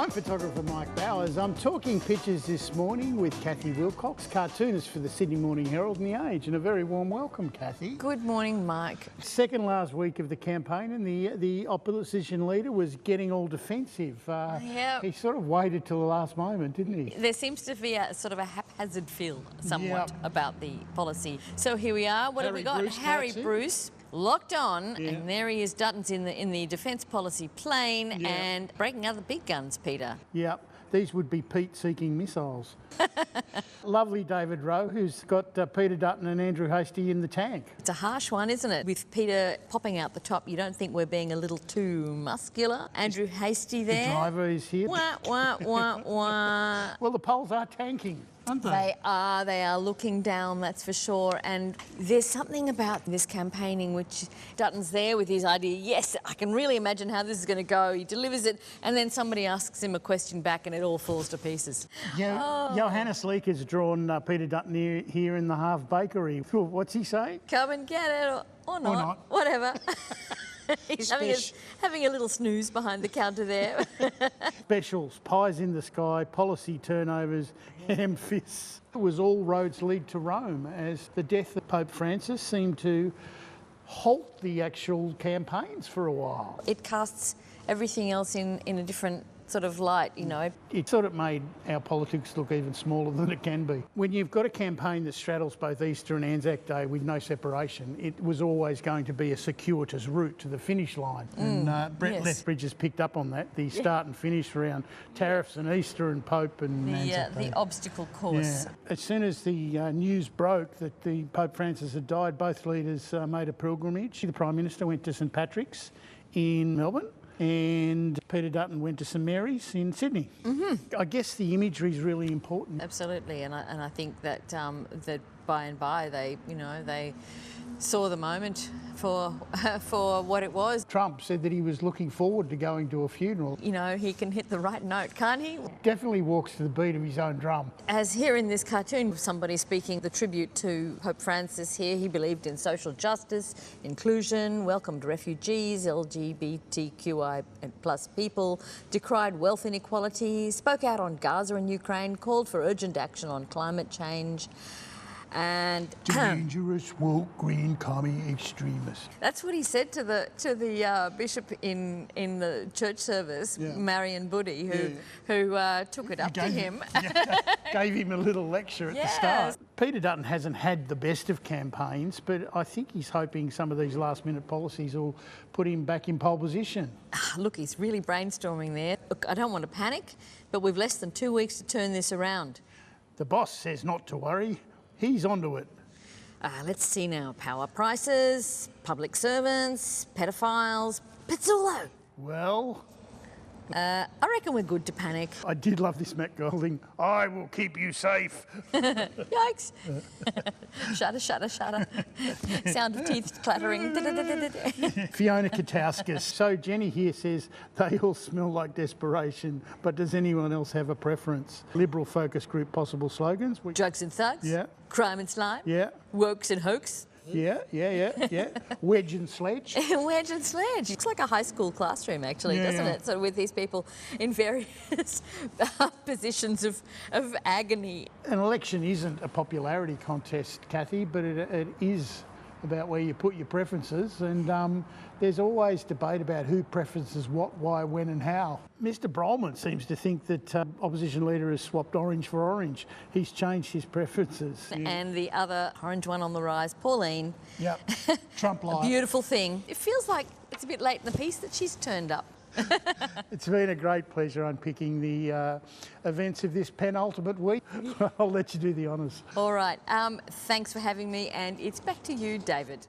I'm photographer Mike Bowers. I'm talking pictures this morning with Cathy Wilcox, cartoonist for the Sydney Morning Herald and The Age, and a very warm welcome, Cathy. Good morning, Mike. Second last week of the campaign, and the opposition leader was getting all defensive. He sort of waited till the last moment, didn't he? There seems to be a sort of a haphazard feel somewhat about the policy. So here we are. What have we got? Harry Bruce. Locked on, and there he is, Dutton's in the defence policy plane and breaking other big guns, Peter. Yeah, these would be Pete-seeking missiles. Lovely David Rowe, who's got Peter Dutton and Andrew Hastie in the tank. It's a harsh one, isn't it? With Peter popping out the top, you don't think we're being a little too muscular? Andrew Hastie there. The driver is here. Wah, wah, wah, wah. Well, the polls are tanking, aren't they? They are looking down, that's for sure. And there's something about this campaigning which Dutton's there with his idea, yes, I can really imagine how this is going to go. He delivers it, and then somebody asks him a question back and it all falls to pieces. Yeah, Johannes Leek has drawn Peter Dutton here in the Half Bakery. What's he say? Come and get it, or not. Whatever. He's having a little snooze behind the counter there. Specials, pies in the sky, policy turnovers, ham-fists. It was all roads lead to Rome, as the death of Pope Francis seemed to halt the actual campaigns for a while. It casts everything else in a different sort of light, you know. It sort of made our politics look even smaller than it can be. When you've got a campaign that straddles both Easter and Anzac Day with no separation, it was always going to be a circuitous route to the finish line. And Brett Lethbridge has picked up on that, the start and finish around tariffs and Easter and Pope and Anzac Day. The obstacle course. Yeah. As soon as the news broke that the Pope Francis had died, both leaders made a pilgrimage. The Prime Minister went to St Patrick's in Melbourne, and Peter Dutton went to St Mary's in Sydney. I guess the imagery is really important. Absolutely, and I think that that by and by they saw the moment for what it was. Trump said that he was looking forward to going to a funeral. You know, he can hit the right note, can't he? Definitely walks to the beat of his own drum. As here in this cartoon, somebody speaking the tribute to Pope Francis here, he believed in social justice, inclusion, welcomed refugees, LGBTQI plus people, decried wealth inequality, spoke out on Gaza and Ukraine, called for urgent action on climate change, and dangerous woke green commie extremists. That's what he said to the bishop in the church service, Marion Buddy, who took it up to him. Gave him a little lecture at the start. Peter Dutton hasn't had the best of campaigns, but I think he's hoping some of these last-minute policies will put him back in pole position. Look, he's really brainstorming there. Look, I don't want to panic, but we've less than 2 weeks to turn this around. The boss says not to worry. He's onto it. Let's see now. Power prices, public servants, pedophiles, Pizzullo. Well, I reckon we're good to panic. I did love this Matt Golding. I will keep you safe. Yikes. Shudder, shudder, shudder. Sound of teeth clattering. Fiona Katauskas. So Jenny here says they all smell like desperation, but does anyone else have a preference? Liberal focus group possible slogans? Drugs and thugs. Yeah. Crime and slime. Yeah. Wokes and hoax. Yeah. Wedge and sledge. Wedge and sledge. Looks like a high school classroom, actually, doesn't it? So with these people in various positions of agony. An election isn't a popularity contest, Cathy, but it is about where you put your preferences, and there's always debate about who preferences what, why, when and how. Mr Brolman seems to think that opposition leader has swapped orange for orange. He's changed his preferences. And the other orange one on the rise, Pauline. Yep, Trump-like. Beautiful thing. It feels like it's a bit late in the piece that she's turned up. It's been a great pleasure unpicking the events of this penultimate week. I'll let you do the honours. All right. Thanks for having me, and it's back to you, David.